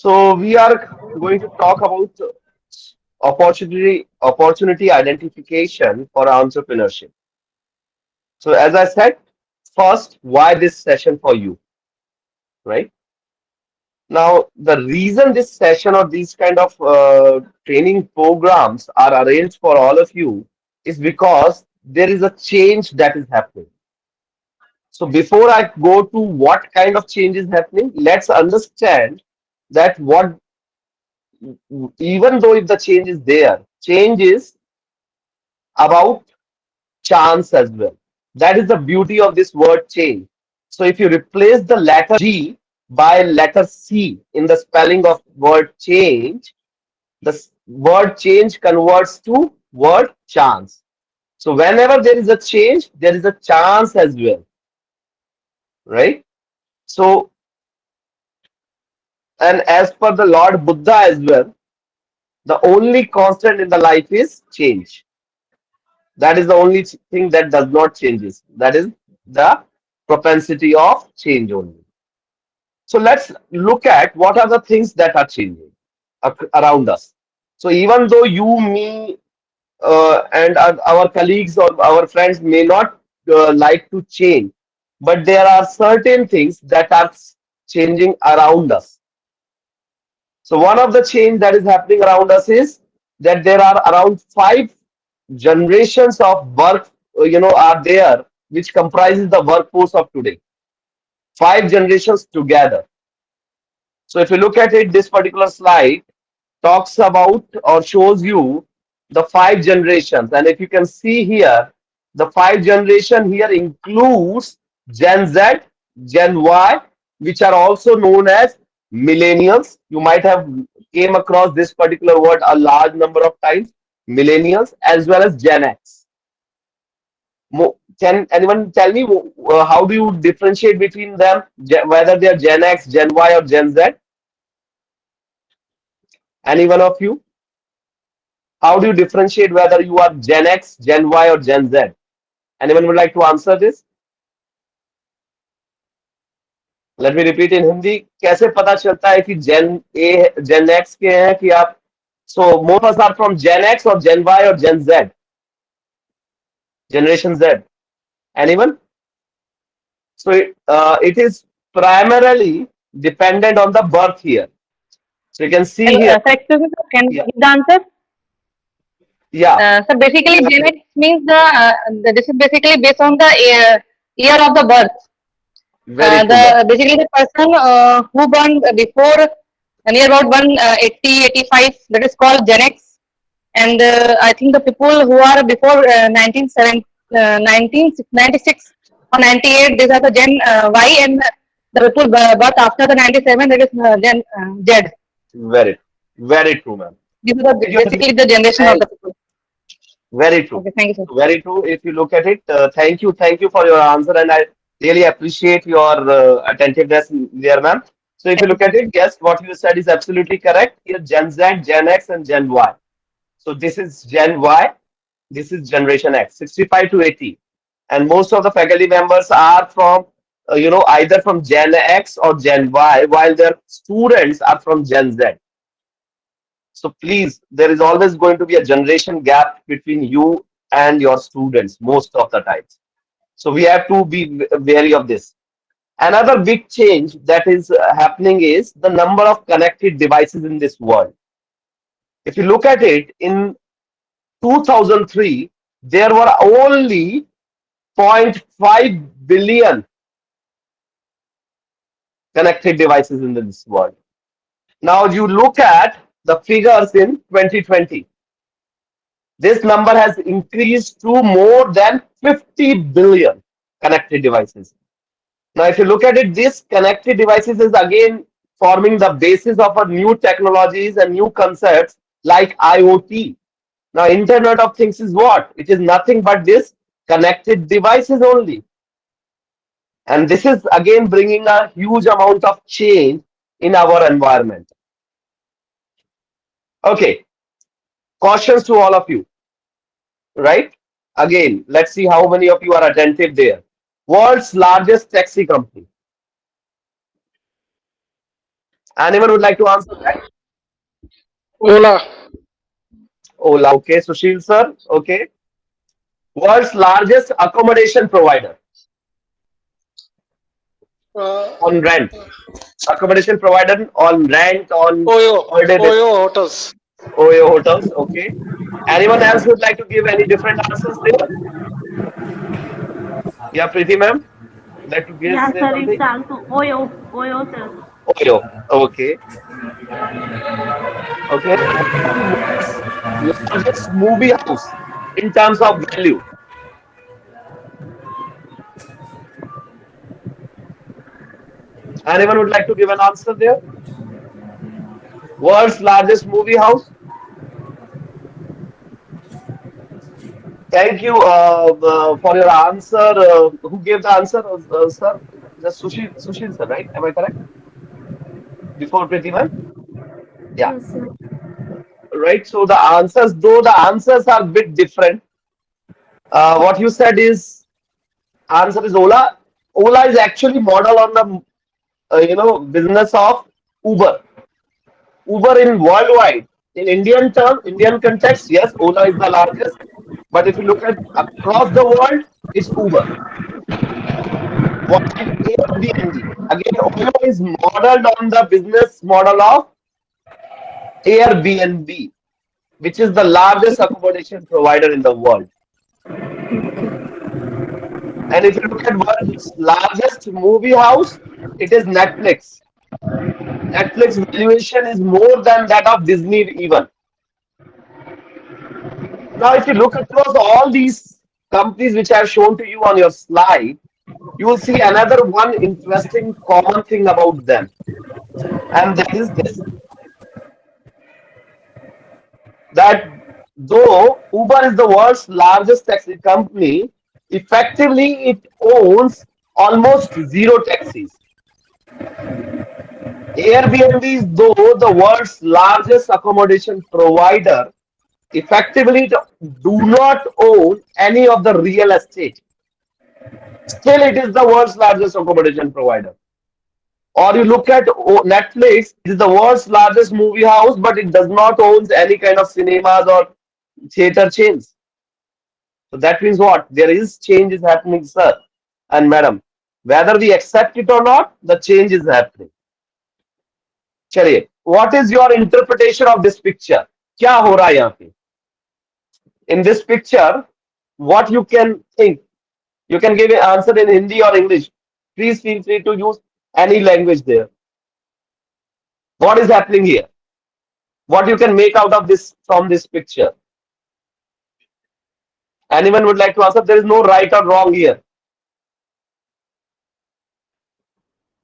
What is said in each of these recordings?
So we are going to talk about opportunity identification for entrepreneurship. So as I said, first, why this session for you, right? Now, the reason this session or these kind of training programs are arranged for all of you is because there is a change that is happening. So before I go to what kind of change is happening, let's understand that what even though if the change is there, change is about chance as well. That is the beauty of this word change. So if you replace the letter G by letter C in the spelling of word change, the word change converts to word chance. So whenever there is a change, there is a chance as well, right? So, and as per the Lord Buddha as well, the only constant in the life is change. That is the only thing that does not changes. That is the propensity of change only. So let's look at what are the things that are changing around us. So even though you, me, and our colleagues or our friends may not like to change, but there are certain things that are changing around us. So one of the change that is happening around us is that there are around five generations of work, are there, which comprises the workforce of today. Five generations together. So if you look at it, this particular slide talks about or shows you the five generations. And if you can see here, the five generation here includes Gen Z, Gen Y, which are also known as millennials. You might have came across this particular word a large number of times, millennials, as well as Gen X. Can anyone tell me how do you differentiate between them, whether they are Gen X, Gen Y, or Gen Z? Any one of you? How do you differentiate whether you are Gen X, Gen Y, or Gen Z? Anyone would like to answer this? Let me repeat in Hindi. कैसे पता चलता है कि Gen A, Gen X के हैं कि आप? So most of us are from Gen X or Gen Y or Gen Z, Generation Z. Anyone? So it is primarily dependent on the birth here. So you can see here. Sir, excuse me, sir, can you Yeah, give the answer? yeah, So basically, Gen X means this is basically based on the year of the birth. very true, ma'am. The basically the person who born before near about 180, 85, that is called Gen X, and I think the people who are before 1996 or 98, these are the Gen Y, and the people birth after the 97, that is Gen Z. Very, very true, ma'am. These are Thank you, Nidhi. basically the generation of Thank the people. Very true. Okay, thank you, sir. Very true. If you look at it, thank you for your answer, and I really appreciate your attentiveness there, ma'am. So if you Thank you, look sir. at it, yes, what you said is absolutely correct. Here, Gen Z, Gen X, and Gen Y. So this is Gen Y, this is Generation X, 65 to 80, and most of the faculty members are from, either from Gen X or Gen Y, while their students are from Gen Z. So please, there is always going to be a generation gap between you and your students most of the times. So we have to be wary of this. Another big change that is happening is the number of connected devices in this world. If you look at it, in 2003, there were only zero point 0.5 billion connected devices in this world. Now you look at the figures in 2020. This number has increased to more than 50 billion connected devices. Now, if you look at it, this connected devices is again forming the basis of a new technologies and new concepts like IoT. Now, Internet of Things is what? It is nothing but this connected devices only. And this is again bringing a huge amount of change in our environment. Okay, cautions to all of you, right? Again, let's see how many of you are attentive there. World's largest taxi company. Anyone would like to answer that? Ola. Ola. Okay. Sushil sir. Okay. World's largest accommodation provider Uh, on rent. Accommodation provider on rent on Oyo. per day basis. Oyo Hotels. OYO hotels. Okay. Anyone else would like to give any different answers there? Yeah, Preeti ma'am. Like to give Yeah, say sir, it's something? also Oyo, sir. OYO. Okay. Okay. What is the world's largest movie house in terms of value? Anyone would like to give an answer there? World's largest movie house? Thank you for your answer. Who gave the answer, sir? Just Sushil, sir, right? Am I correct? Before Preeti ma'am? Yeah. Yes, sir. Right. So the answers, though the answers are a bit different, what you said is answer is Ola. Ola is actually model on the business of Uber. Uber in worldwide. In Indian term, Indian context, yes, Ola is the largest. But if you look at across the world, it's Uber. What is Airbnb? Again, Ola is modeled on the business model of Airbnb, which is the largest accommodation provider in the world. And if you look at world's largest movie house, it is Netflix. Netflix valuation is more than that of Disney even. Now, if you look across all these companies which I have shown to you on your slide, you will see another one interesting common thing about them. And that is this, that though Uber is the world's largest taxi company, effectively it owns almost zero taxis. Airbnb is though the world's largest accommodation provider, effectively it do not own any of the real estate. Still, it is the world's largest accommodation provider. Or you look at Netflix, it is the world's largest movie house, but it does not own any kind of cinemas or theater chains. So that means what? There is change is happening, sir and madam. Whether we accept it or not, the change is happening. चलिए, what is your interpretation of this picture? क्या हो रहा है यहाँ पे? In this picture, what you can think? You can give an answer in Hindi or English. Please feel free to use any language there. What is happening here? What you can make out of this from this picture? Anyone would like to answer? There is no right or wrong here.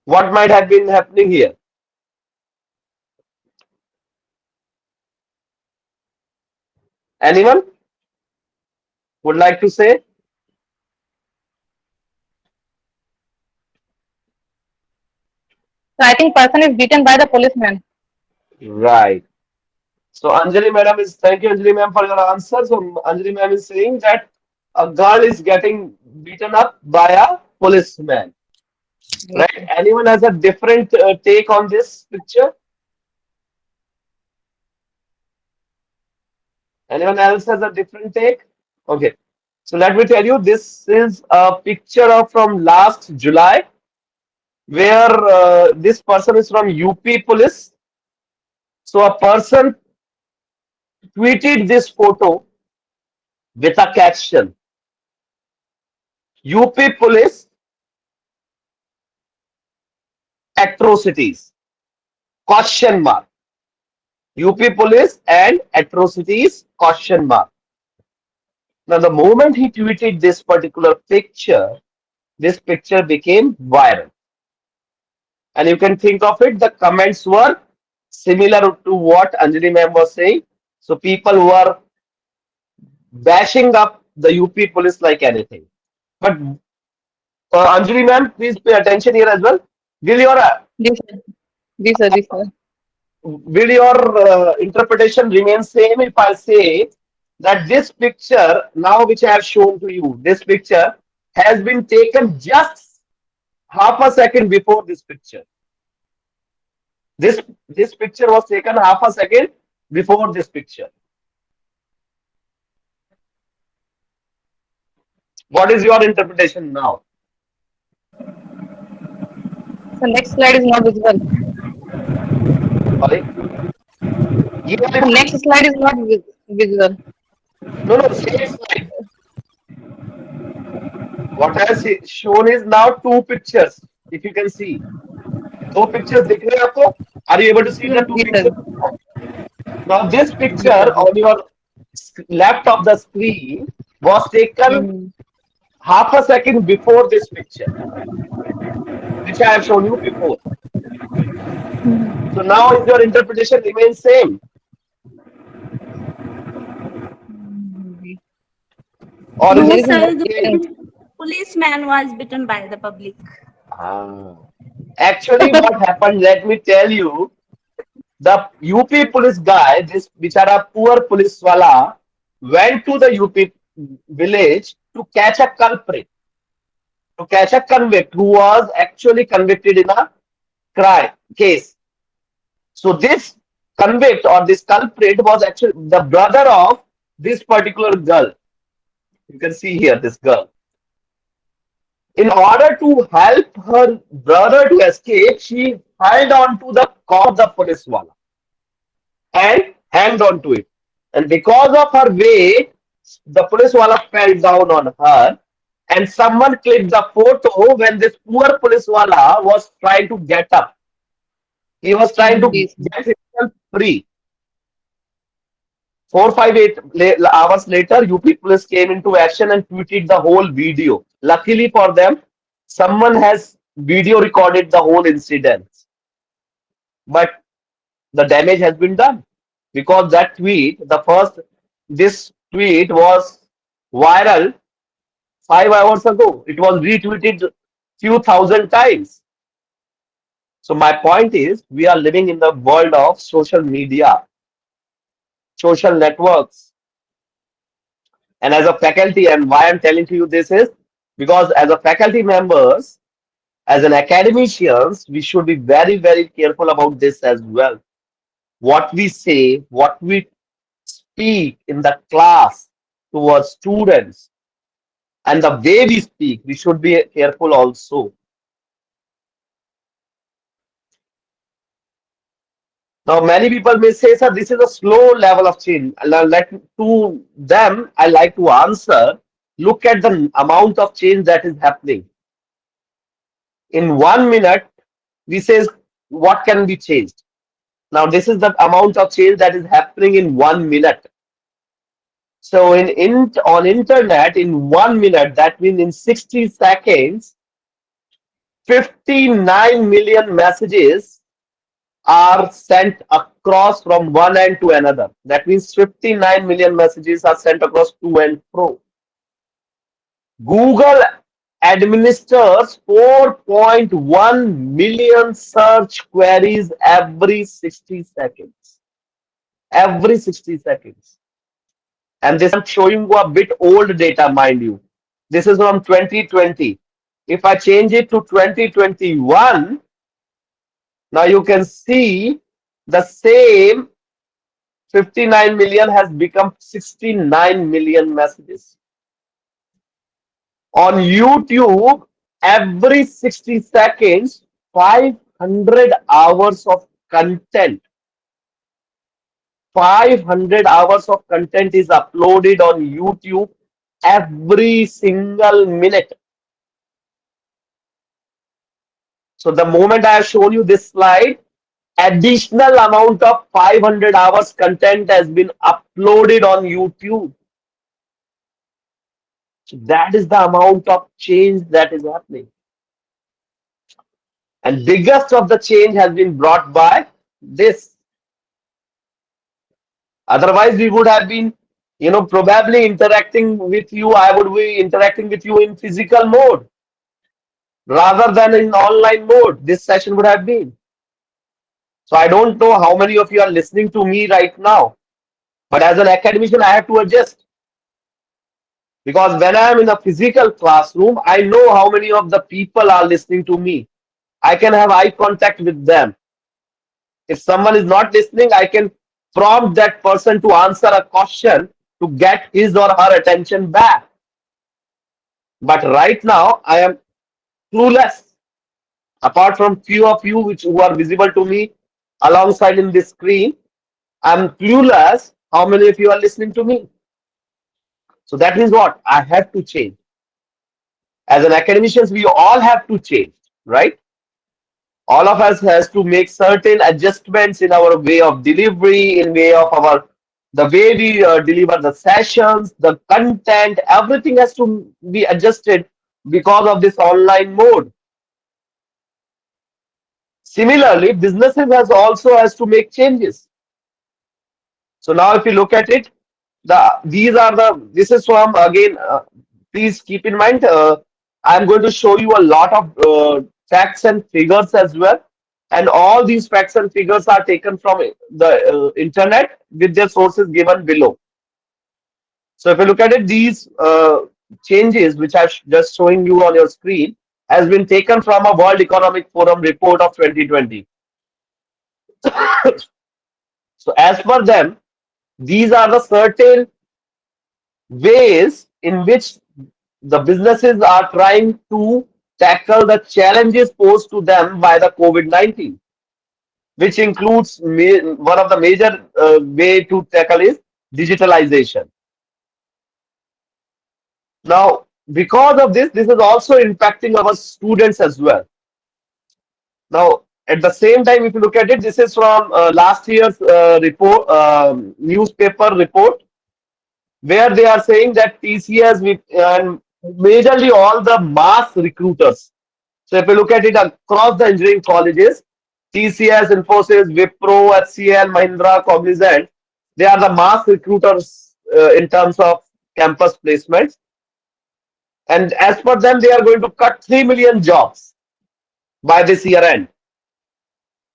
What might have been happening here? Anyone would like to say? So I think person is beaten by the policeman. Right. So Anjali madam is thank you Anjali ma'am for your answer. So Anjali ma'am is saying that a girl is getting beaten up by a policeman. Yes, Right? Anyone has a different take on this picture? Anyone else has a different take? Okay. So let me tell you, this is a picture of from last July, where this person is from UP police. So a person tweeted this photo with a caption: UP police atrocities? Question mark. UP police and atrocities? Question mark. Now, the moment he tweeted this particular picture, this picture became viral. And you can think of it, the comments were similar to what Anjali ma'am was saying. So people who are bashing up the UP police like anything. But Anjali ma'am, please pay attention here as well. Will your this, this. interpretation remain same if I say that this picture now which I have shown to you, this picture has been taken just half a second before this picture. This picture was taken half a second before this picture. What is your interpretation now? So next slide is not visible. Sorry. Even The if next slide is not visible. no, no, same slide. What I have shown is now two pictures. If you can see, दो pictures दिख रहे हैं आपको? Are you able to see the two Yes, sir. pictures? Now this Yes, picture sir. on your left of the screen was taken Mm-hmm. half a second before this picture, which I have shown you before. So now is your interpretation remains same, or is No, There it is no sir. The difference. changed? policeman was bitten by the public. Ah. Actually, what happened? Let me tell you. The UP police guy, this bichara poor police wala, went to the UP village to catch a culprit, to catch a convict who was actually convicted in a crime case. So this convict or this culprit was actually the brother of this particular girl. You can see here this girl. In order to help her brother to escape, she held on to the collar of the police wala and hanged on to it. And because of her weight, the police wala fell down on her. And someone clicked the photo when this poor police wala was trying to get up. He was trying to Yes. get himself free. 4 5 8 hours later, UP police came into action and tweeted the whole video. Luckily for them, someone has video recorded the whole incident. But the damage has been done because that tweet, this tweet was viral 5 hours ago. It was retweeted few thousand times. So my point is, we are living in the world of social media, social networks, and as a faculty, and why I'm telling to you this is because as a faculty members, as an academicians, we should be very, very careful about this as well. What we say, what we speak in the class towards students, and the way we speak, we should be careful also. Now, many people may say, sir, this is a slow level of change. To them, I like to answer, look at the amount of change that is happening. In 1 minute, we say, what can be changed? Now, this is the amount of change that is happening in 1 minute. So, on internet, in 1 minute, that means in 60 seconds, 59 million messages are sent across from one end to another. That means 59 million messages are sent across to and fro. Google administers 4.1 million search queries every 60 seconds. Every 60 seconds. And this I'm showing you a bit old data, mind you. This is from 2020. If I change it to 2021, now you can see the same 59 million has become 69 million messages. On YouTube, every 60 seconds, 500 hours of content. 500 hours of content is uploaded on YouTube every single minute. So the moment I have shown you this slide, additional amount of 500 hours content has been uploaded on YouTube. So that is the amount of change that is happening. And biggest of the change has been brought by this. Otherwise, we would have been, probably interacting with you. I would be interacting with you in physical mode rather than in online mode. This session would have been. So I don't know how many of you are listening to me right now. But as an academician, I have to adjust. Because when I am in a physical classroom, I know how many of the people are listening to me. I can have eye contact with them. If someone is not listening, I can prompt that person to answer a question to get his or her attention back. But right now, I am clueless. Apart from few of you which who are visible to me alongside in this screen, I'm clueless how many of you are listening to me. So that means what? I have to change. As an academicians, we all have to change, right? All of us has to make certain adjustments in our way of delivery, in way of our the way we deliver the sessions, the content, everything has to be adjusted because of this online mode. Similarly, businesses has also has to make changes. So now, if you look at it, these are the this is from again. Please keep in mind, I'm going to show you a lot of facts and figures as well, and all these facts and figures are taken from the internet with their sources given below. So if you look at it, these changes which I'm just showing you on your screen has been taken from a World Economic Forum report of 2020. So as per them, these are the certain ways in which the businesses are trying to tackle the challenges posed to them by the COVID-19, which includes one of the major way to tackle is digitalization. Now, because of this, this is also impacting our students as well. Now, at the same time, if you look at it, this is from last year's report, newspaper report, where they are saying that TCS and majorly all the mass recruiters. So if you look at it across the engineering colleges, TCS, Infosys, Wipro, HCL, Mahindra, Cognizant, they are the mass recruiters in terms of campus placements. And as per them, they are going to cut 3 million jobs by this year end.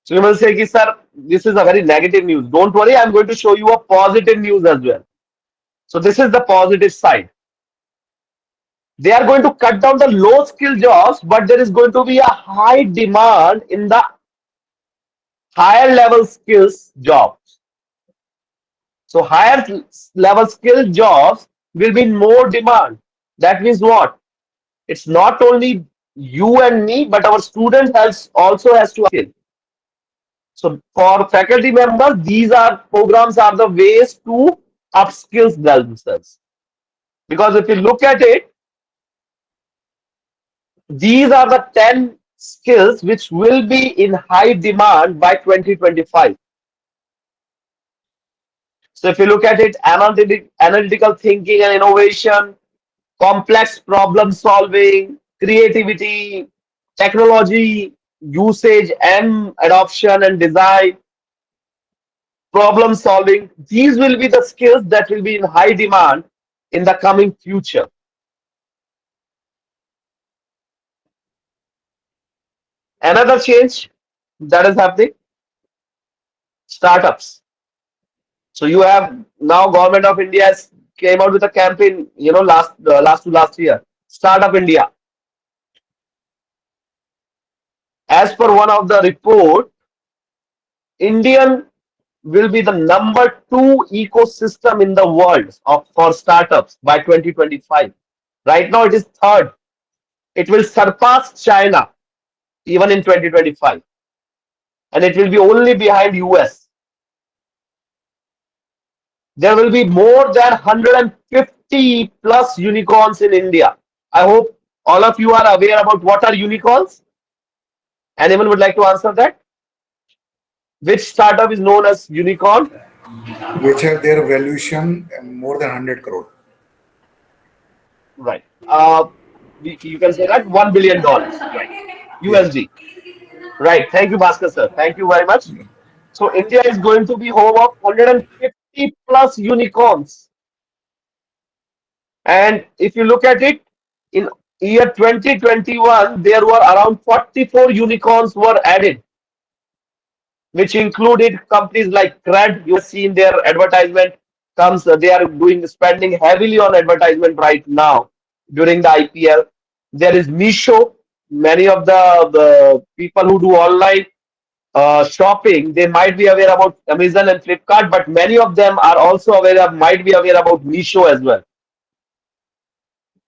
So you will say, ki, sir, this is a very negative news. Don't worry, I'm going to show you a positive news as well. So this is the positive side. They are going to cut down the low skill jobs, but there is going to be a high demand in the higher level skills jobs. So higher level skill jobs will be in more demand. That means what? It's not only you and me, but our student has also has to skill. So for faculty members, these are programs are the ways to upskill themselves. Because if you look at it, these are the 10 skills which will be in high demand by 2025. So if you look at it, analytical thinking and innovation, complex problem solving, creativity, technology usage and adoption and design, problem solving, these will be the skills that will be in high demand in the coming future. Another change that is happening, startups. So you have now government of India has came out with a campaign, last to last year, Startup India. As per one of the report, Indian will be the number two ecosystem in the world for startups by 2025. Right now it is third. It will surpass China even in 2025, and it will be only behind US. There will be more than 150 plus unicorns in India. I hope all of you are aware about what are unicorns. Anyone would like to answer that? Which startup is known as unicorn? which have their valuation more than 100 crore. Right. You can say that $1 billion. Right. Yeah. USD. Right. Thank you, Bhaskar sir. Thank you very much. So India is going to be home of 150 plus unicorns. And if you look at it, in year 2021, there were around 44 unicorns were added, which included companies like CRED. You have seen their advertisement comes. They are doing spending heavily on advertisement right now during the IPL. There is Misho. Many of the people who do online shopping, they might be aware about Amazon and Flipkart, but many of them are also might be aware about Misho as well,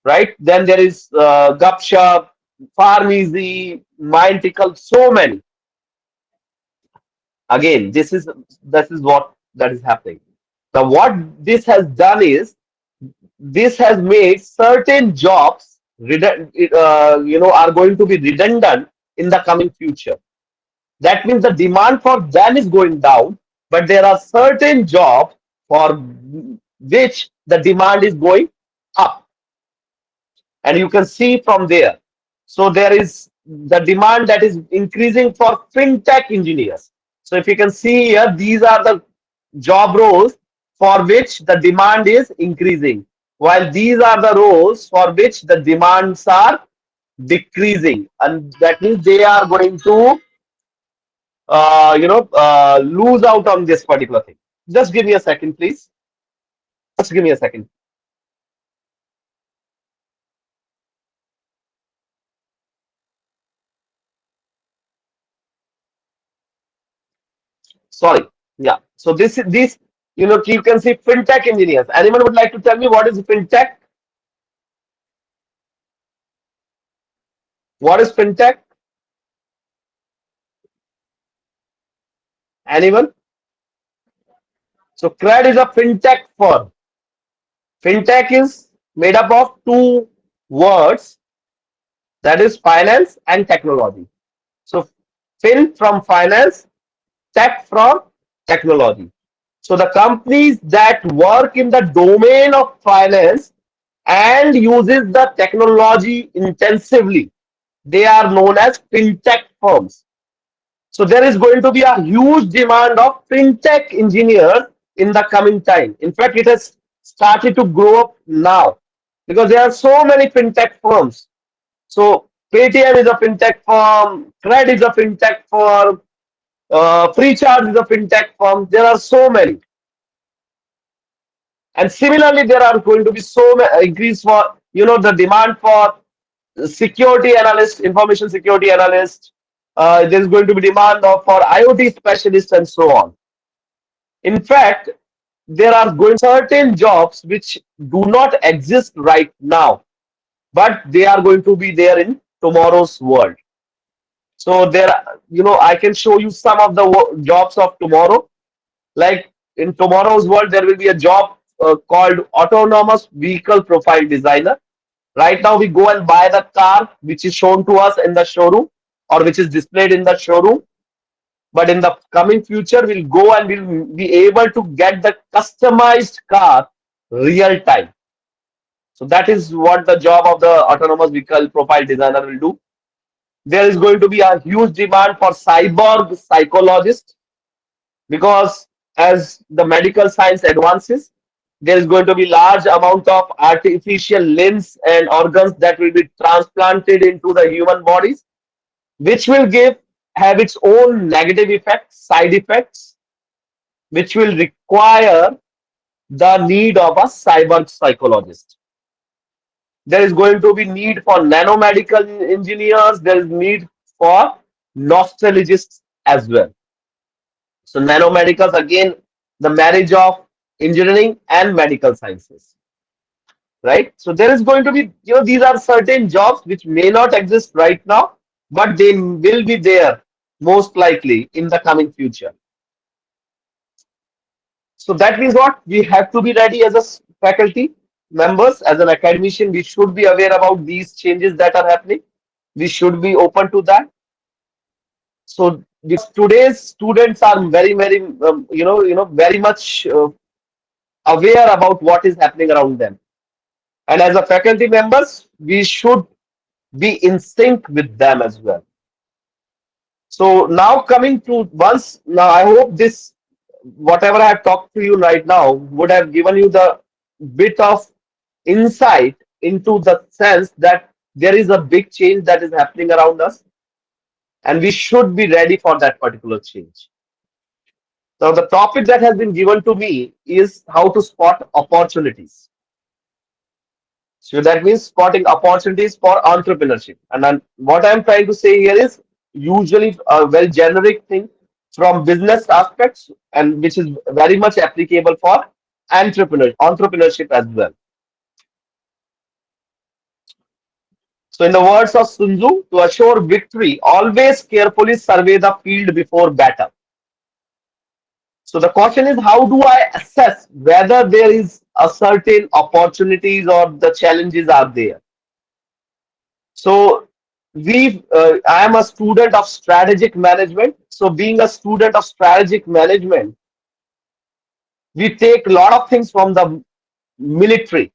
right? Then there is Gupshup, Farm Easy, Mindtickle, so many. Again, this is what that is happening. Now, what this has done is this has made certain jobs are going to be redundant in the coming future. That means the demand for them is going down, but there are certain jobs for which the demand is going up, and you can see from there. So there is the demand that is increasing for fintech engineers. So if you can see here, these are the job roles for which the demand is increasing, while these are the roles for which the demands are decreasing, and that means they are going to lose out on this particular thing. Just give me a second, please. Just give me a second. Sorry. Yeah. So this you can see fintech engineers. Anyone would like to tell me what is fintech? What is fintech? Anyone? So CRED is a fintech firm. Fintech is made up of two words, that is finance and technology. So fin from finance, tech from technology. So the companies that work in the domain of finance and uses the technology intensively, they are known as fintech firms. So there is going to be a huge demand of fintech engineers in the coming time. In fact, it has started to grow up now because there are so many fintech firms. So Paytm is a fintech firm, Cred is a fintech firm, Freecharge is a fintech firm. There are so many. And similarly, there are going to be so many increase for the demand for security analyst, information security analyst. There is going to be demand for IoT specialists and so on. In fact, there are going certain jobs which do not exist right now, but they are going to be there in tomorrow's world. So I can show you some of the jobs of tomorrow. Like in tomorrow's world, there will be a job called autonomous vehicle profile designer. Right now, we go and buy the car which is shown to us in the showroom or which is displayed in the showroom. But in the coming future, we'll go and we'll be able to get the customized car real time. So that is what the job of the autonomous vehicle profile designer will do. There is going to be a huge demand for cyborg psychologists because as the medical science advances, there is going to be large amount of artificial limbs and organs that will be transplanted into the human bodies, which will have its own negative effects, side effects, which will require the need of a cyber psychologist. There is going to be need for nanomedical engineers. There is need for nostalgists as well. So nanomedicals, again, the marriage of engineering and medical sciences, right? So there is going to be, these are certain jobs which may not exist right now, but they will be there most likely in the coming future. So that means what? We have to be ready as a faculty members, as an academician, we should be aware about these changes that are happening. We should be open to that. So because today's students are very, very, very much aware about what is happening around them. And as a faculty members, we should be in sync with them as well. So now coming to now I hope this, whatever I have talked to you right now would have given you the bit of insight into the sense that there is a big change that is happening around us and we should be ready for that particular change. Now, the topic that has been given to me is how to spot opportunities. So that means spotting opportunities for entrepreneurship. And what I'm trying to say here is usually a very generic thing from business aspects, and which is very much applicable for entrepreneurship as well. So, in the words of Sun Tzu, to assure victory, always carefully survey the field before battle. So, the question is, how do I assess whether there is a certain opportunities or the challenges are there? So, I am a student of strategic management. So, being a student of strategic management, we take a lot of things from the military,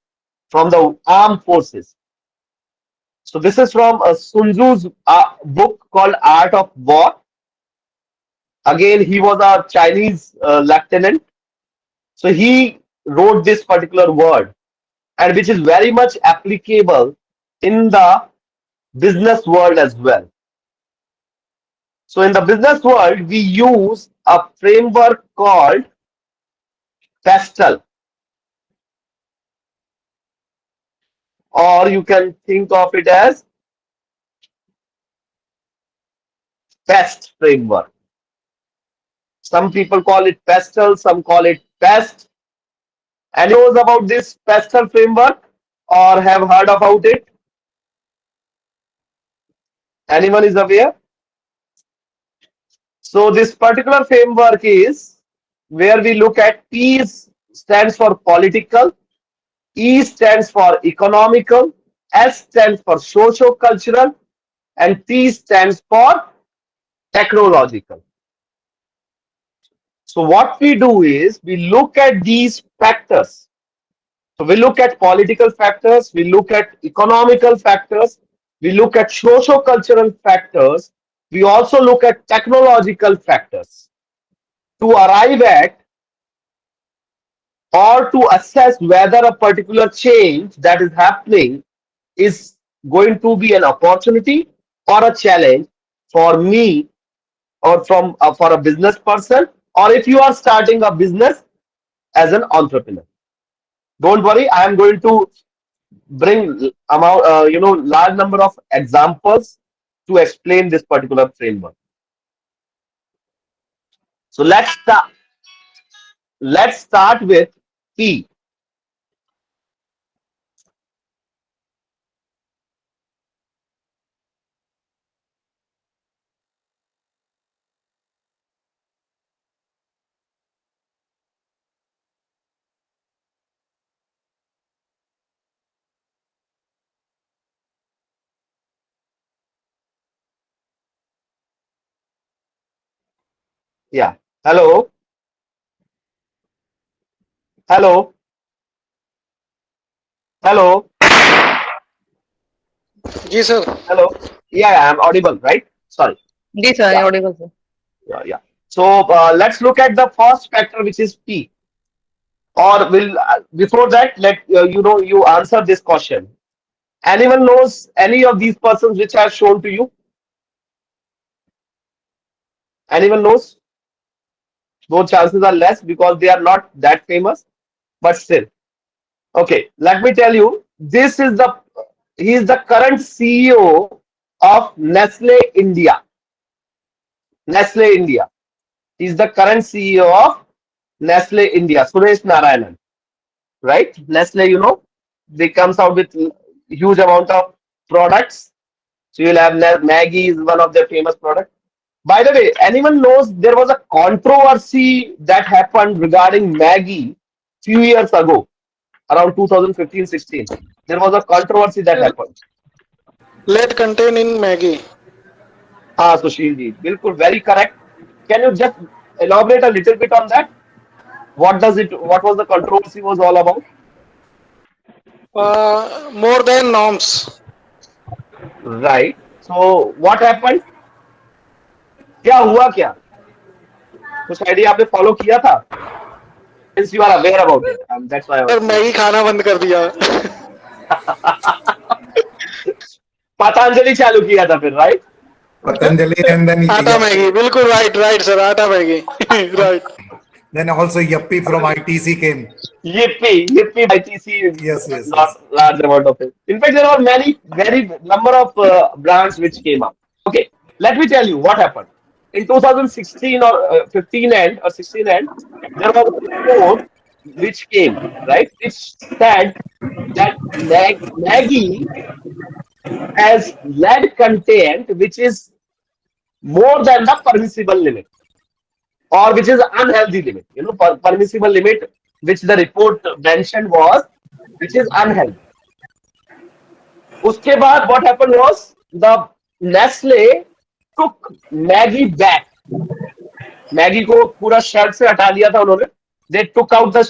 from the armed forces. So, this is from Sun Tzu's book called Art of War. Again, he was a Chinese lieutenant. So he wrote this particular word, and which is very much applicable in the business world as well. So in the business world, we use a framework called Testal, or you can think of it as PEST framework. Some people call it Pestle, some call it PEST. And knows about this Pestle framework or have heard about it? Anyone is aware? So this particular framework is where we look at P stands for political, E stands for economical, S stands for socio-cultural, and T stands for technological. So what we do is we look at these factors. So we look at political factors, we look at economical factors, we look at socio-cultural factors, we also look at technological factors to arrive at or to assess whether a particular change that is happening is going to be an opportunity or a challenge for me or from for a business person, or if you are starting a business as an entrepreneur. Don't worry, I am going to bring large number of examples to explain this particular framework. So let's start with P. Yeah. Hello. Hello. Hello. जी sir. Hello. Yeah, I'm audible, right? Sorry. Yes, sir, Yeah. you're audible, sir. Yeah. So let's look at the first factor, which is P. Or will before that, let you answer this question. Anyone knows any of these persons which are shown to you? Anyone knows? Though chances are less because they are not that famous, but still. Okay, let me tell you. He is the current CEO of Nestle India. Nestle India. He is the current CEO of Nestle India. Suresh Narayanan, right? Nestle, they comes out with huge amount of products. So you'll have Maggie is one of their famous products. By the way, anyone knows there was a controversy that happened regarding Maggie few years ago, around 2015-16. There was a controversy that happened. Lead contain in Maggie. Ah, Sushil ji, bilkul, very correct. Can you just elaborate a little bit on that? What was the controversy was all about? More than norms. Right. So what happened? क्या हुआ क्या? कुछ idea आपने follow किया था? Since you are aware about it, that's why I was sir saying. Maggi खाना बंद कर दिया. पतंजलि चालू किया था फिर, right? Patanjali, and then आटा मैगी. बिल्कुल right सर. आटा Maggi. Right. then also Yuppie from ITC came. Yippee by TC, Yes. large amount of it. In fact, there are many, very number of brands which came up. Okay. Let me tell you what happened. In 2016 or 15 and or 16 and there was a report which came, right, which said that Maggie has lead content which is more than the permissible limit or which is unhealthy limit. Permissible limit which the report mentioned was which is unhealthy. उसके बाद what happened was the Nestle took Maggie back. Maggi को पूरा shelf से हटा लिया था उन्होंने. They took out the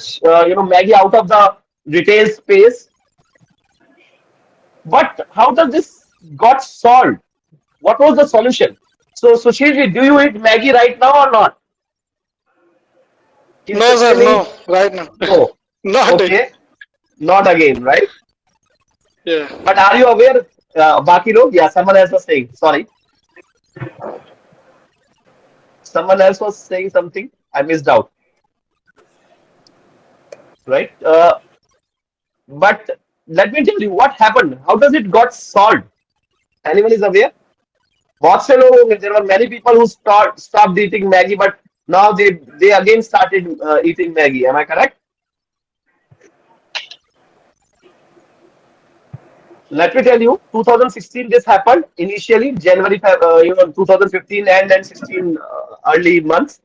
Maggie out of the retail space. But how does this got solved? What was the solution? So Sushil, do you eat Maggie right now or not? No, sir, Consistently? no, right now. No. Not it. Okay. Not again, right? Yeah. But are you aware? Baki log? Yeah, someone else was saying. Sorry. Someone else was saying something. I missed out. Right? But let me tell you what happened. How does it got solved? Anyone is aware? बहुत से लोग होंगे. There were many people who stopped eating Maggie, but now they again started eating Maggie. Am I correct? Let me tell you, 2016 this happened initially January, 2015 and then 16 early months.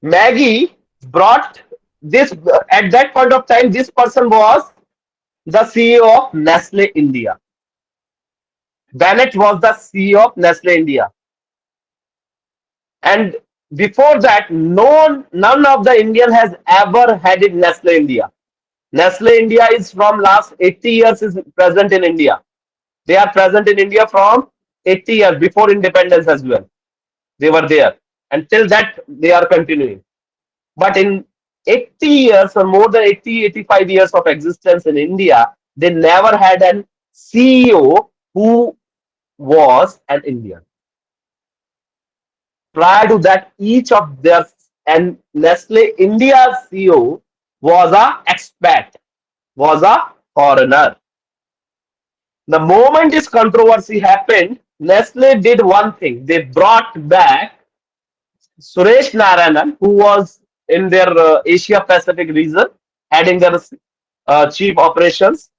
Maggie brought this at that point of time. This person was the CEO of Nestle India. Bennett was the CEO of Nestle India, and before that, none of the Indian has ever headed Nestle India. Nestle India is from last 80 years is present in India. They are present in India from 80 years before independence as well. They were there. Until that, they are continuing. But in 80 years or more than 80, 85 years of existence in India, they never had an CEO who was an Indian. Prior to that, each of their and Nestle India's CEO was a expat, was a foreigner. The moment this controversy happened, Nestle did one thing. They brought back Suresh Narayanan, who was in their Asia Pacific region, heading their chief operations.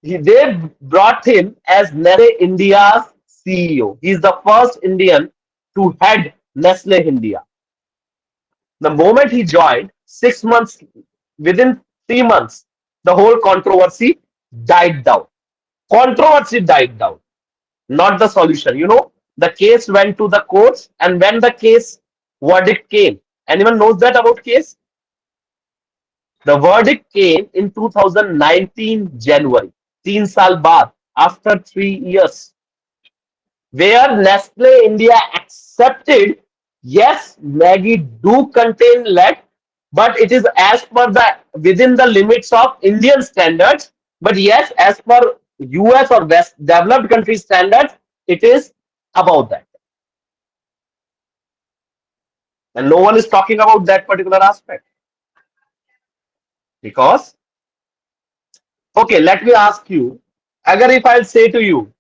They brought him as Nestle India's CEO. He's the first Indian to head Nestle India. The moment he joined, 6 months, within 3 months, the whole controversy died down. Controversy died down, not the solution. The case went to the courts, and when the case verdict came, anyone knows that about case? The verdict came in 2019 January, 3 saal baad, after 3 years, where Nestle India accepted, yes, Maggie do contain lead, but it is as per the within the limits of Indian standards. But yes, as per US or West developed country standards, it is above that. And no one is talking about that particular aspect. Because, okay, let me ask you, अगर if I'll say to you,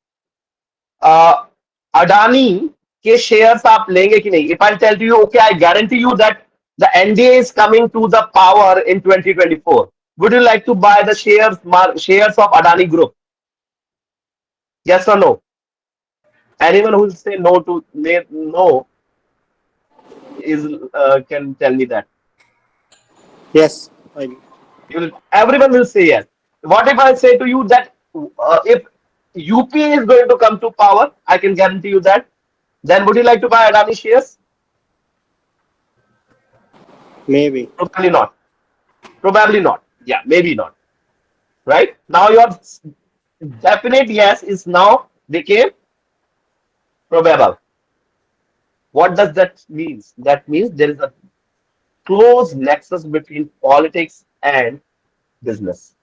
Adani के shares आप लेंगे कि नहीं? If I tell you, okay, I guarantee you that the NDA is coming to the power in 2024. Would you like to buy the shares of Adani Group? Yes or no? Anyone who will say no is can tell me that. Yes. Everyone will say yes. What if I say to you that if UPA is going to come to power, I can guarantee you that. Then would you like to buy Adani shares? Maybe. Probably not. Probably not. Yeah, maybe not. Right? Now your definite yes is now became probable. What does that mean? That means there is a close nexus between politics and business.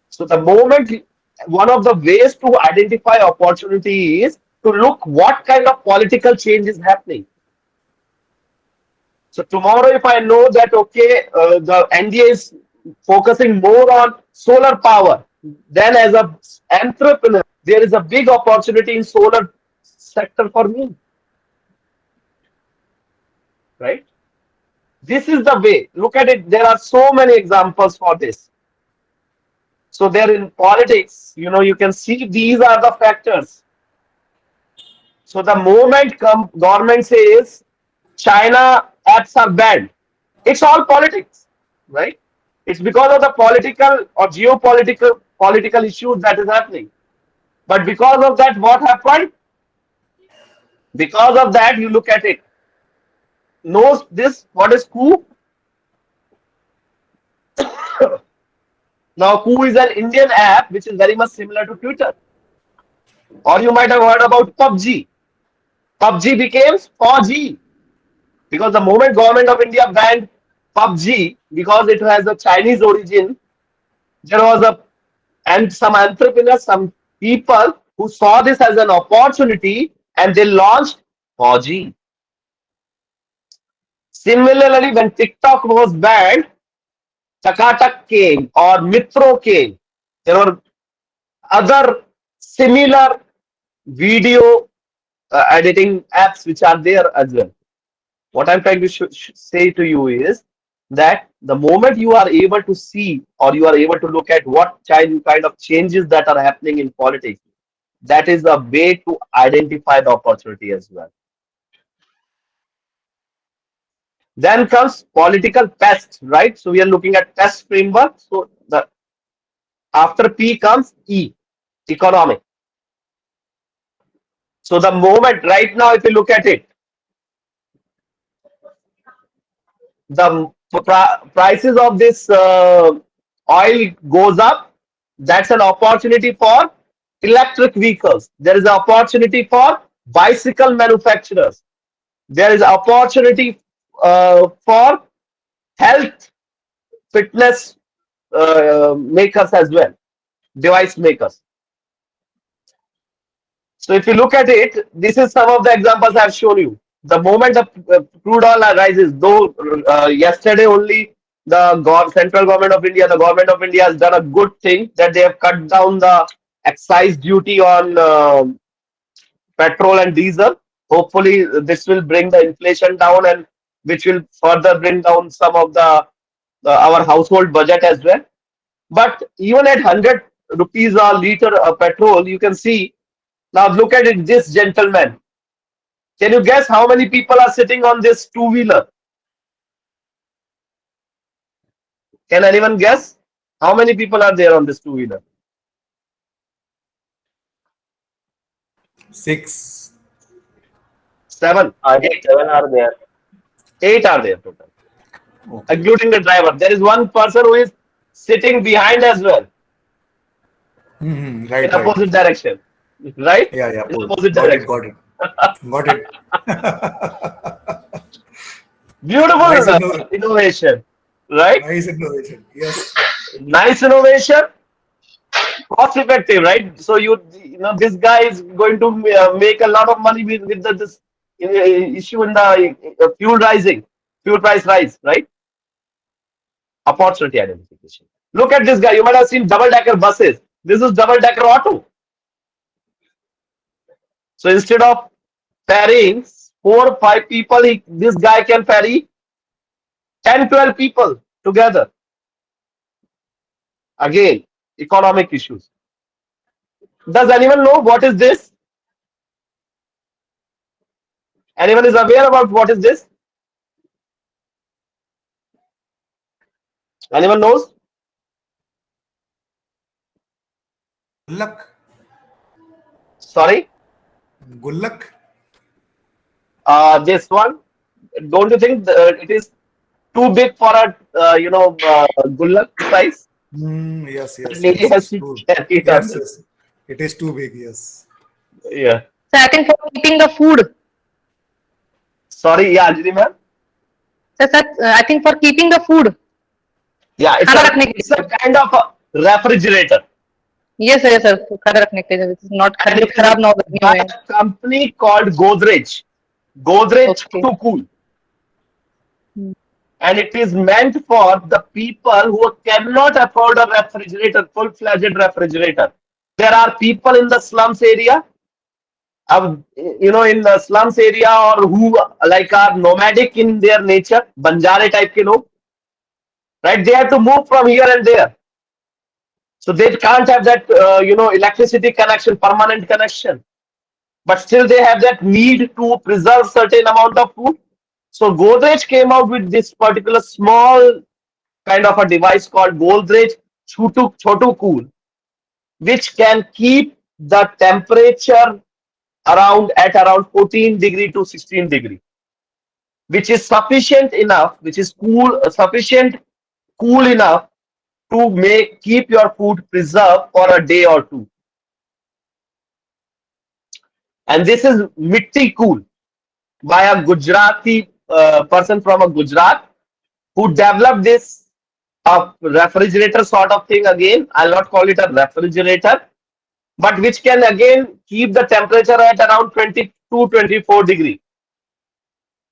So the moment one of the ways to identify opportunity is to look what kind of political change is happening. So tomorrow, if I know that okay, the NDA is focusing more on solar power, then as a entrepreneur, there is a big opportunity in solar sector for me, right? This is the way. Look at it. There are so many examples for this. So there in politics, you can see these are the factors. So the moment government says China apps are banned, it's all politics, right? It's because of the political or geopolitical political issues that is happening. But because of that, what happened? Because of that, you look at it. Knows this? What is coup? Now, coup is an Indian app which is very much similar to Twitter. Or you might have heard about PUBG. PUBG became 4G because the moment government of India banned PUBG because it has a Chinese origin, there was a and some entrepreneurs, some people who saw this as an opportunity and they launched 4G. Similarly, when TikTok was banned, Chakatak came or Mitro came. There were other similar video editing apps which are there as well. What I'm trying to say to you is that the moment you are able to see or you are able to look at what kind of changes that are happening in politics, that is a way to identify the opportunity as well. Then comes political pest, right? So we are looking at pest framework. So the after P comes E, economic. So the moment right now, if you look at it, the prices of this oil goes up. That's an opportunity for electric vehicles. There is an opportunity for bicycle manufacturers. There is opportunity for health fitness makers as well, device makers. So if you look at it, this is some of the examples I've shown you. The moment the crude oil rises, though yesterday only the central government of India, the government of India has done a good thing that they have cut down the excise duty on petrol and diesel. Hopefully, this will bring the inflation down and which will further bring down some of the our household budget as well. But even at 100 rupees a liter of petrol, you can see now look at it, this gentleman. Can you guess how many people are sitting on this two-wheeler? Can anyone guess? How many people are there on this two-wheeler? 6. 7. I think 7 are there. 8 are there total, Okay. including the driver. There is one person who is sitting behind as well Right, in right. opposite direction. Right? Yeah, yeah. In Cool. opposite Got it, direction. got it. Got it. Beautiful Nice innovation. innovation. Right? Nice innovation. Yes. Nice innovation. Cost effective, right? So this guy is going to make a lot of money with this issue in the fuel price rise, right? Opportunity identification. Look at this guy. You might have seen double decker buses. This is double decker auto. So instead of ferrying 4 or 5 people, this guy can ferry 10, 12 people together. Again, economic issues. Does anyone know what is this? Anyone is aware about what is this? Anyone knows? Gullak. Sorry, Gullak. this one. Don't you think it is too big for a gullak size? Yes, The yes, lady yes. has It's to true. carry it on Yes, this. yes. It is too big. Yes. Yeah. So I think for keeping the food. Sorry, yeah, Anjali ma'am. So sir, I think for keeping the food. Yeah, खाना रखने के it's a लिए. kind of a refrigerator, Yes sir, yes sir. खाना रखने के लिए. Which is not and it is खराब ना हो गर्मियों by में. a company called Godrej. Godrej Okay. to cool. And it is meant for the people who cannot afford a refrigerator, full-fledged refrigerator. There are people in the slums area. In the slums area or who like are nomadic in their nature, Banjare type ke log, right? They have to move from here and there. So they can't have that, electricity connection, permanent connection. But still they have that need to preserve certain amount of food. So Godrej came out with this particular small kind of a device called Godrej Chotu Cool, which can keep the temperature around 14 degree to 16 degree, which is sufficient enough, which is cool enough to make keep your food preserved for a day or two. And this is Mitti Cool by a Gujarati person from a Gujarat who developed this refrigerator sort of thing. Again, I'll not call it a refrigerator, but which can again keep the temperature at around 22-24 degree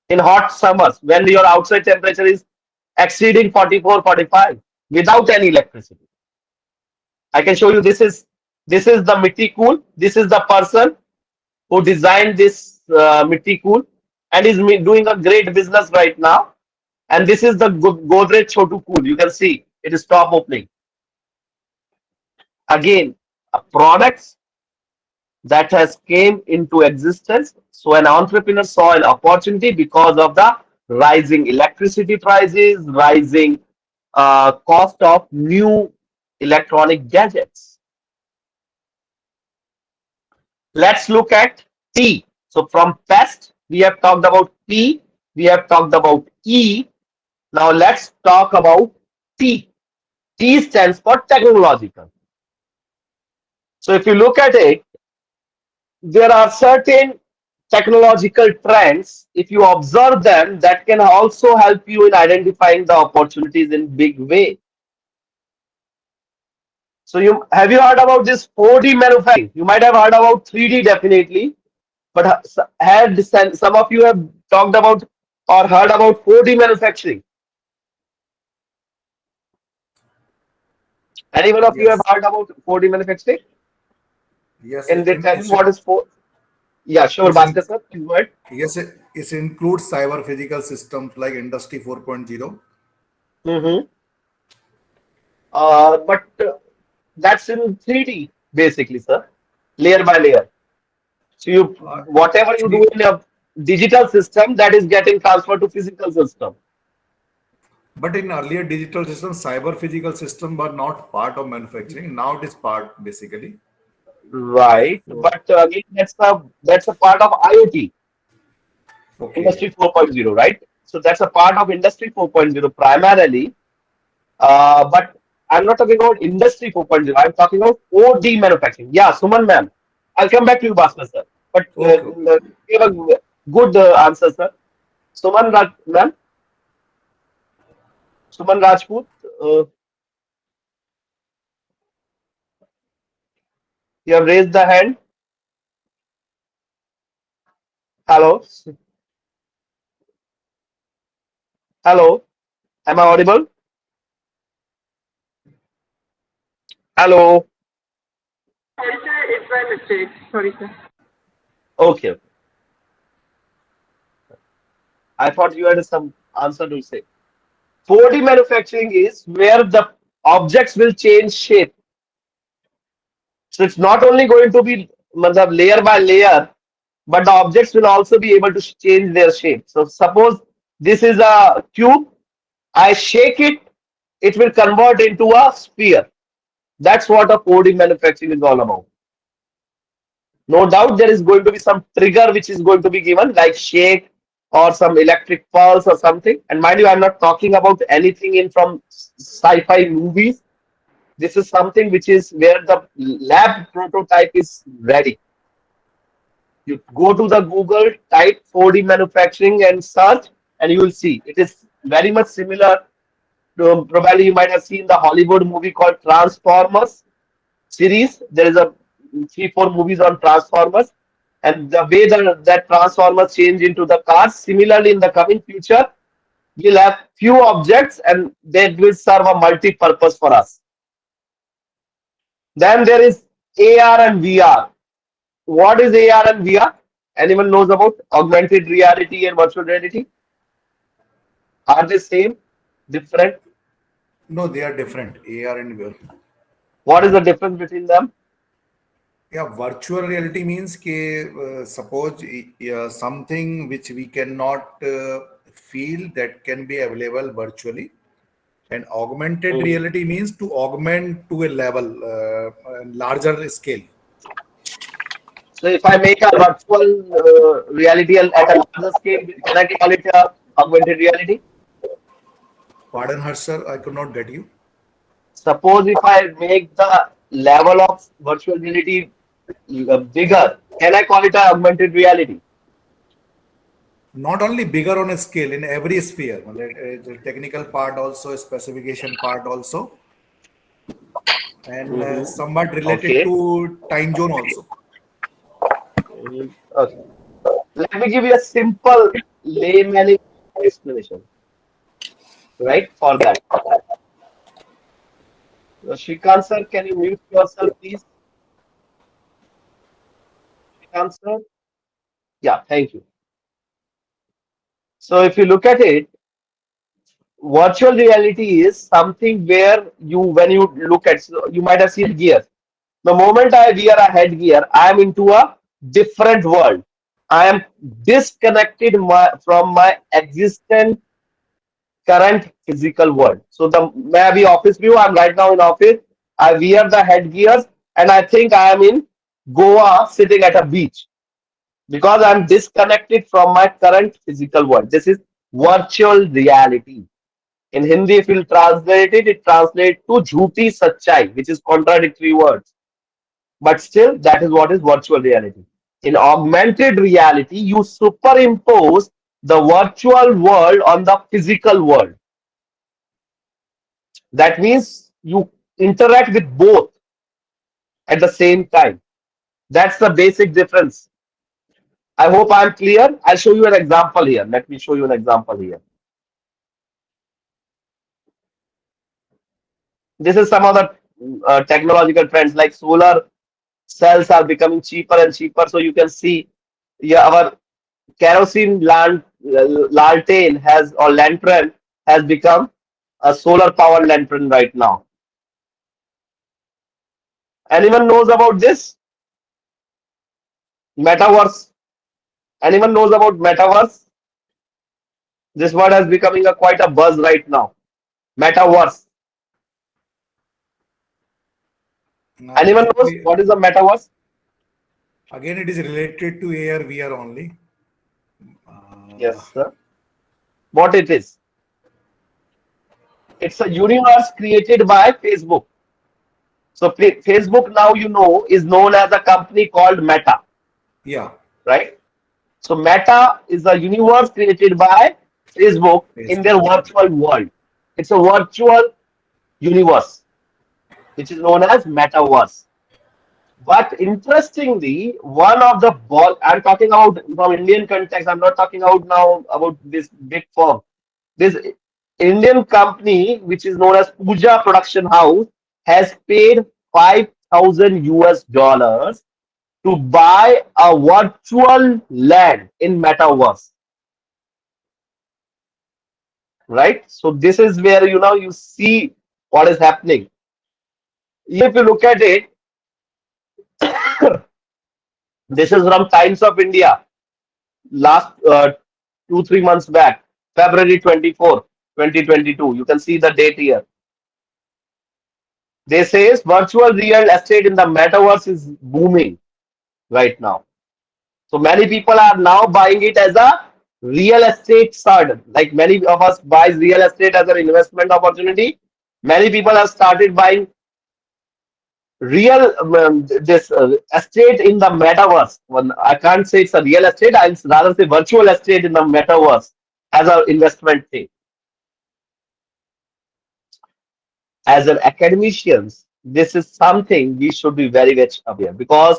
in hot summers when your outside temperature is exceeding 44-45 without any electricity. I can show you. This is the Mitti Cool. This is the person who designed this Mitti Cool and is doing a great business right now. And this is the Godrej Chotu Cool. You can see it is top opening. Again, a product that has came into existence. So an entrepreneur saw an opportunity because of the rising electricity prices, rising cost of new electronic gadgets. Let's look at T. So from pest, we have talked about P, we have talked about E. Now let's talk about T. T stands for technological. So if you look at it, there are certain technological trends, if you observe them, that can also help you in identifying the opportunities in big way. So you heard about this 4D manufacturing? You might have heard about 3D definitely, but had some of you have talked about or heard about 4D manufacturing? Anyone of you have Yes. heard about 4D manufacturing? Yes. Can they In, tell in, you what is 4? Yeah, sure, it's Bhaskar in, sir, please go ahead. yes, it includes cyber physical systems like Industry 4.0. Mm-hmm. But that's in 3D basically, sir, layer by layer. So you whatever you do Actually, in a digital system, that is getting transferred to physical system. but in earlier digital systems, cyber physical system were not part of manufacturing. Now it is part basically. Right. So, But again, that's a part of IoT, okay. Industry 4.0, right? So that's a part of Industry 4.0 primarily. But I'm not talking about Industry 4.0. I'm talking about OD manufacturing. Yeah, Suman ma'am. I'll come back to you, Bhaskar sir. But Okay. Okay. give a good answer, sir. Ma'am, Suman Rajput, uh, you have raised the hand. Hello. Hello. Am I audible? Hello. Sorry, sir, it's my mistake. Sorry, sir. Okay. I thought you had some answer to say. 4D manufacturing is where the objects will change shape. So it's not only going to be layer by layer, but the objects will also be able to change their shape. So suppose this is a cube, I shake it, it will convert into a sphere. That's what a 4D manufacturing is all about. No doubt there is going to be some trigger which is going to be given, like shake or some electric pulse or something. And mind you, I'm not talking about anything in from sci-fi movies. This is something which is where the lab prototype is ready. You go to the Google, type 4D manufacturing and search, and you will see it is very much similar to, probably you might have seen the Hollywood movie called Transformers series. There is a 3-4 movies on Transformers, and the way that Transformers change into the cars. Similarly, in the coming future, we'll have few objects, and they will serve a multi-purpose for us. Then there is AR and VR. what is AR and VR? Anyone knows about augmented reality and virtual reality? Are they same, different? No, they are different. AR and VR. What is the difference between them? Yeah, virtual reality means suppose something which we cannot feel that can be available virtually, and augmented Mhm. reality means to augment to a level, larger scale. So if I make a virtual reality at a larger scale, can I call it a augmented reality? Pardon her, sir, I could not get you. Suppose if I make the level of virtual reality bigger, can I call it a augmented reality? Not only bigger on a scale in every sphere, the technical part also, specification part also, and Mhm. somewhat related Okay. to time zone also. Mhm. Okay. Let me give you a simple layman explanation, right? For that. Shrikant sir, can you mute yourself, please? Shrikant sir? Yeah, thank you. So if you look at it, virtual reality is something where when you look at, so you might have seen gears. The moment I wear a headgear, I am into a different world. I am disconnected from my existent current physical world. So the maybe office view, I'm right now in office. I wear the headgears and I think I am in Goa sitting at a beach because I'm disconnected from my current physical world. This is virtual reality. In Hindi, if you translate it, it translates to jhooti sachai, which is contradictory words. But still, that is what is virtual reality. In augmented reality, you superimpose the virtual world on the physical world. That means you interact with both at the same time. That's the basic difference. I hope I'm clear. I'll show you an example here. Let me show you an example here. This is some of the technological trends like solar cells are becoming cheaper and cheaper. So you can see, yeah, our kerosene lantern has or lantern has become a solar powered lantern right now. Anyone knows about this metaverse? Anyone knows about metaverse? This word is becoming a quite a buzz right now. Metaverse. Anyone knows Actually, what is the metaverse? again, it is related to AR, VR only. Uh, Yes, sir. What it is? It's a universe created by Facebook. So Facebook now is known as a company called Meta, yeah, right? So Meta is a universe created by Facebook in Facebook. their virtual world. It's a virtual universe, which is known as Metaverse. But interestingly, one of the I'm talking about from Indian context. I'm not talking out now about this big firm. This Indian company, which is known as Puja Production House, has paid 5,000 US dollars to buy a virtual land in Metaverse. Right? So this is where you see what is happening. If you look at it, this is from Times of India last 2 3 months back, February 24, 2022. You can see the date here. They say virtual real estate in the metaverse is booming right now. So many people are now buying it as a real estate stud. Like many of us buys real estate as an investment opportunity. Many people have started buying real this estate in the metaverse. Well, I can't say it's a real estate. I'll rather say virtual estate in the metaverse as an investment thing. As an academicians, this is something we should be very much aware because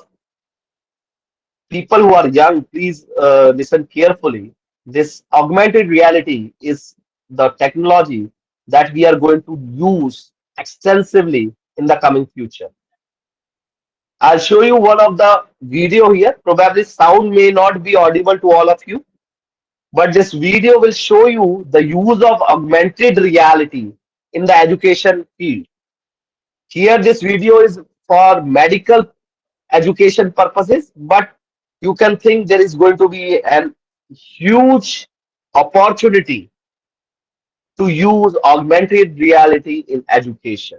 people who are young, please listen carefully. This augmented reality is the technology that we are going to use extensively in the coming future. I'll show you one of the video here. Probably sound may not be audible to all of you, but this video will show you the use of augmented reality in the education field. Here, this video is for medical education purposes, but you can think there is going to be an huge opportunity to use augmented reality in education.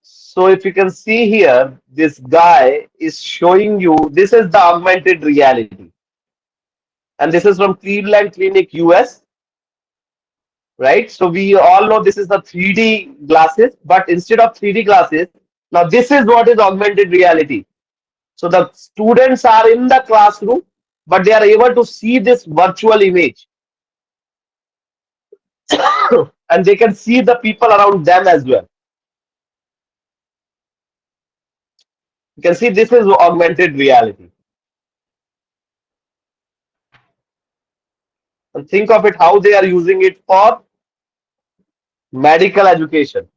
So if you can see here, this guy is showing you, this is the augmented reality. And this is from Cleveland Clinic, US, right? So we all know this is the 3D glasses, but instead of 3D glasses, now this is what is augmented reality. So the students are in the classroom, but they are able to see this virtual image and they can see the people around them as well. You can see this is augmented reality. And think of it how they are using it for medical education.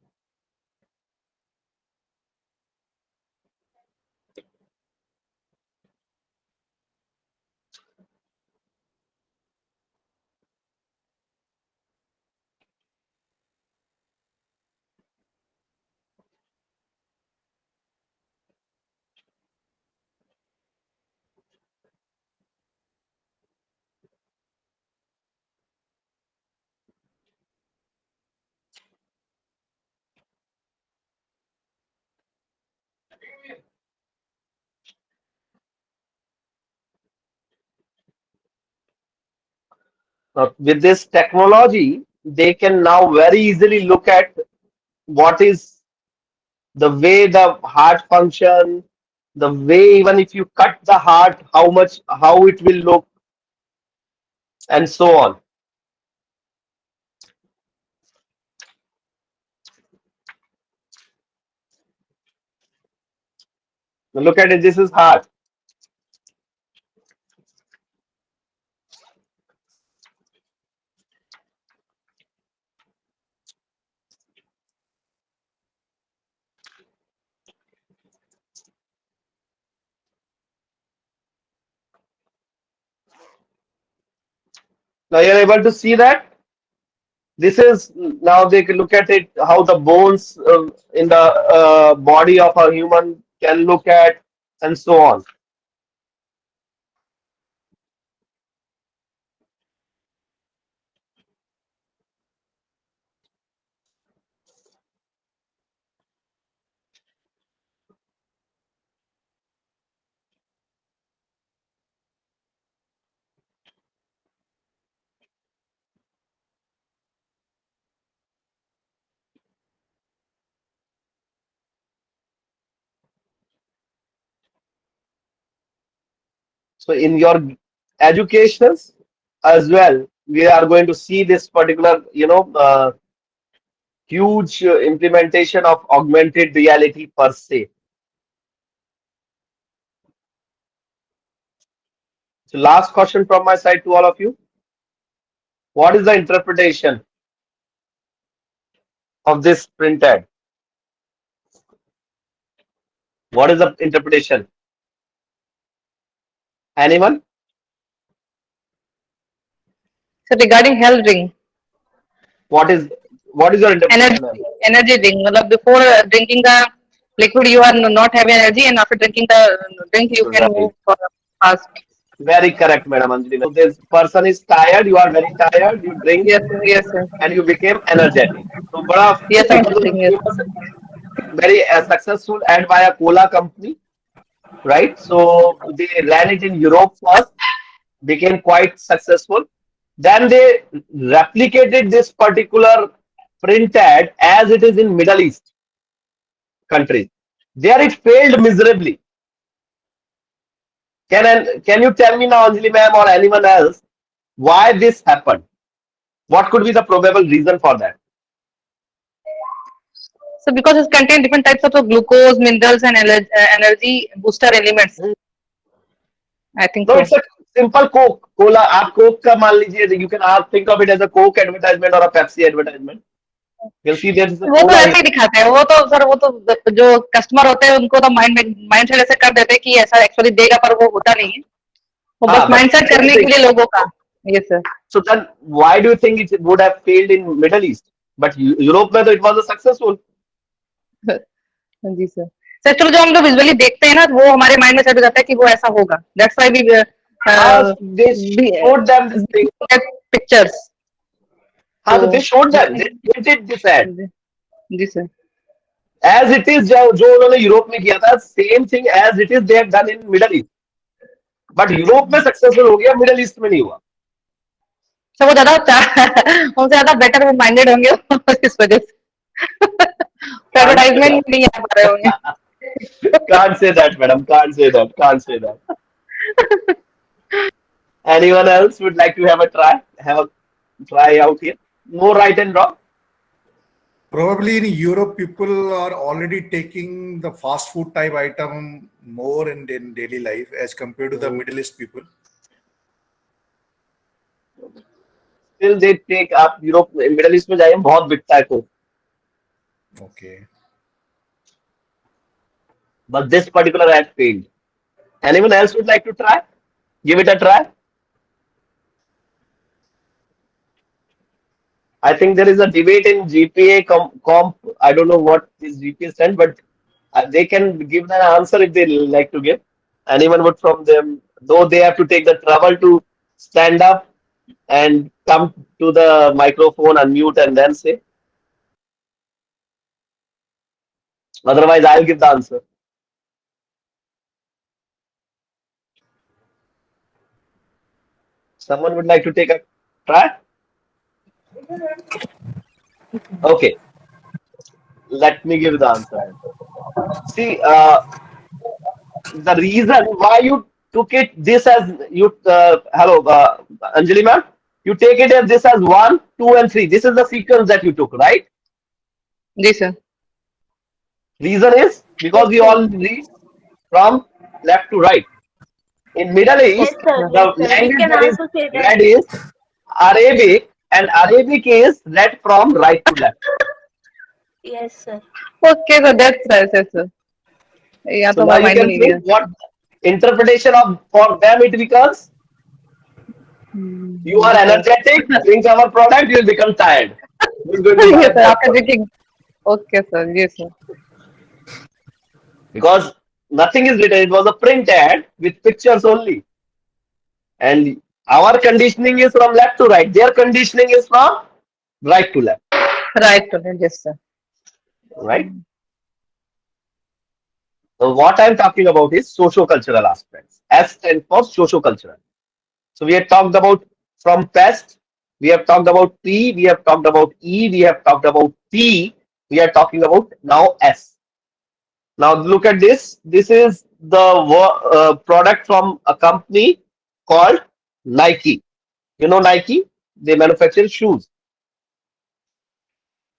Now, with this technology, they can now very easily look at what is the way the heart function, the way even if you cut the heart, how it will look, and so on. Now look at it, this is heart. Now you're able to see that. This is now they can look at it how the bones in the body of a human can look at, and so on. So in your educations as well, we are going to see this particular, huge implementation of augmented reality per se. So last question from my side to all of you. What is the interpretation of this printed? What is the interpretation? Anyone? So regarding health drink, What is what is your energy interpretation, ma'am? energy drink. मतलब before drinking the liquid, you are not having energy, and after drinking the drink, you can Right. move for fast. Very correct, Madam Anjali. So this person is tired, you are very tired, you drink Yes, yes, sir. and you became energetic. So bada, Yes, it I'm was a saying yes. famous, very successful ad by a cola company, right? So they ran it in Europe first, became quite successful. Then they replicated this particular print ad as it is in Middle East countries. There it failed miserably. Can you tell me now, Anjali ma'am or anyone else, why this happened? What could be the probable reason for that? So because it contains different types of glucose, minerals, and energy booster elements. I think No, so. it's a simple Coke. Cola, आप Coke का मान लीजिए, you can think of it as a Coke advertisement or a Pepsi advertisement. You'll see there is a वो तो cola ऐसे here. ही दिखाते हैं, वो तो सर, वो तो जो कस्टमर होते हैं उनको तो माइंड सेट ऐसे कर देते हैं कि ऐसा एक्चुअली देगा, पर वो होता नहीं है, वो बस हाँ, but माइंड सेट same करने thing. के लिए लोगों का। ये sir. So then, why do you think it would have failed in Middle East? But Europe में तो it was a successful. जी सर। सर एक्चुअली जो हम लोग विजुअली देखते हैं ना, वो हमारे माइंड में सेट हो जाता है कि वो ऐसा होगा। That's why They showed them this thing. Pictures. हाँ, so they showed them. They created this ad. जी सर। As it is, जो उन्होंने यूरोप में किया था, same thing as it is they have done in Middle East. But Europe में successful हो गया, मिडिल ईस्ट में नहीं हुआ। सर वो ज्यादा उनसे ज्यादा बेटर वो माइंडेड होंगे इस वजह से एडवर्टाइजमेंट नहीं आ पा रहे होंगे। Can't say that, madam. Can't say that. Can't say that. Anyone else would like to have a try? Have a try out here. No right and wrong. Probably in Europe, people are already taking the fast food type item more in daily life as compared to the Middle East people. Still they take up Europe, Middle East में जाइए बहुत बिकता है Coke. Okay. But this particular ad failed. Anyone else would like to try? Give it a try. I think there is a debate in GPA comp. I don't know what this GPA stands, but they can give an answer if they like to give. Anyone would from them, though they have to take the trouble to stand up and come to the microphone, unmute, and then say. Otherwise, I'll give the answer. Someone would like to take a try? Okay, let me give the answer. See, the reason why you took it this as you hello Anjali ma'am, you take it as this as 1, 2, and 3. This is the sequence that you took, right? जी sir. Reason is because we all read from left to right. In Middle Yes, East, sir. the Yes, sir. We language can that is also say that. read is Arabic, and Arabic is read from right to left. Yes, sir. Okay sir, that's right sir. या So तो now हमारा you mind can नहीं गया। think what interpretation of for them it becomes. You are energetic, drink our product, you will become tired. Who is going to buy ये sir that आपका product? Drinking. Okay sir, ये sir. Because nothing is written. It was a print ad with pictures only. And our conditioning is from left to right. Their conditioning is from right to left. Right to yes sir. Right? So what I'm talking about is socio-cultural aspects. S stands for socio-cultural. So we have talked about from pest, we have talked about P, we have talked about E, we have talked about P, we are talking about now S. Now look at this. This is the product from a company called Nike. You know Nike? They manufacture shoes.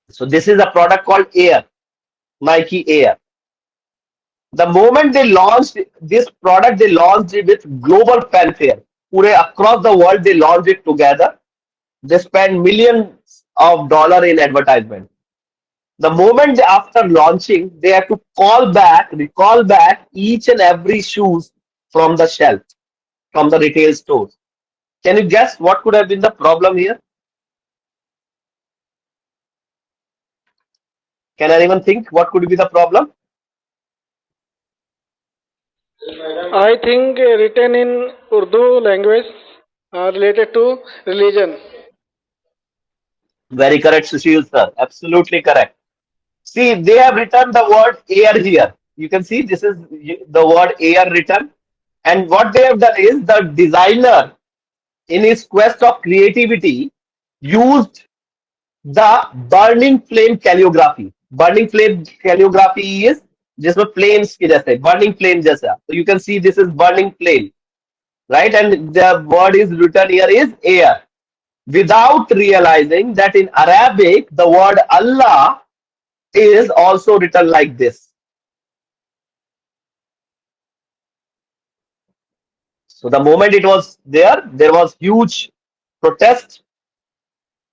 So this is a product called Air, Nike Air. The moment they launched this product, they launched it with global fanfare. Pure across the world, they launched it together. They spent millions of dollars in advertisement. The moment after launching, they have to recall back each and every shoes from the shelf, from the retail stores. Can you guess what could have been the problem here? Can anyone think what could be the problem? I think written in Urdu language related to religion. Very correct, Sushil sir. Absolutely correct. See, they have written the word air here. You can see this is the word air written. And what they have done is the designer, in his quest of creativity, used the burning flame calligraphy. Burning flame calligraphy is जिसमें flames की जैसे burning flame जैसा. So you can see this is burning flame, right? And the word is written here is air. Without realizing that in Arabic the word Allah is also written like this. So the moment it was there was huge protest,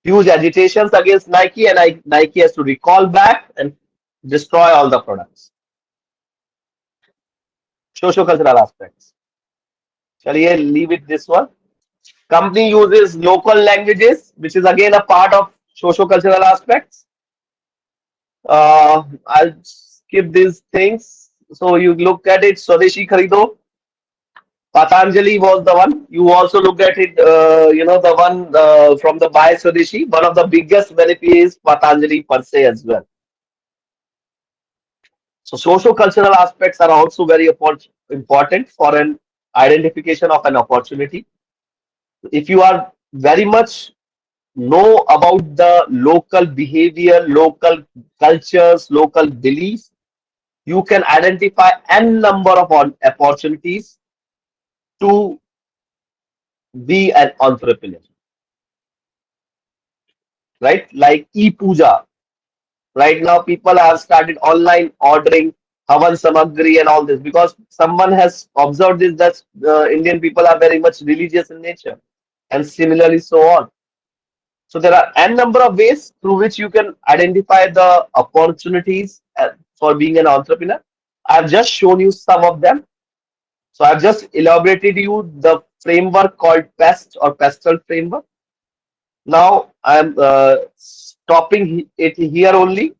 huge agitations against Nike, and Nike has to recall back and destroy all the products. Socio-cultural aspects. Chaliye, leave it this one. Company uses local languages, which is again a part of socio-cultural aspects. I'll skip these things. So you look at it, Swadeshi Kharido. Patanjali was the one. You also looked at it, the one from the Buy Swadeshi. One of the biggest beneficiaries is Patanjali per se as well. So socio-cultural aspects are also very important for an identification of an opportunity. If you are very much know about the local behavior, local cultures, local beliefs, you can identify n number of opportunities to be an entrepreneur, right? Like e-puja. Right now, people have started online ordering Havan Samagri and all this because someone has observed this that Indian people are very much religious in nature, and similarly so on. So there are n number of ways through which you can identify the opportunities for being an entrepreneur. I've just shown you some of them. So I've just elaborated you the framework called PEST or Pestal framework. Now I'm stopping it here only.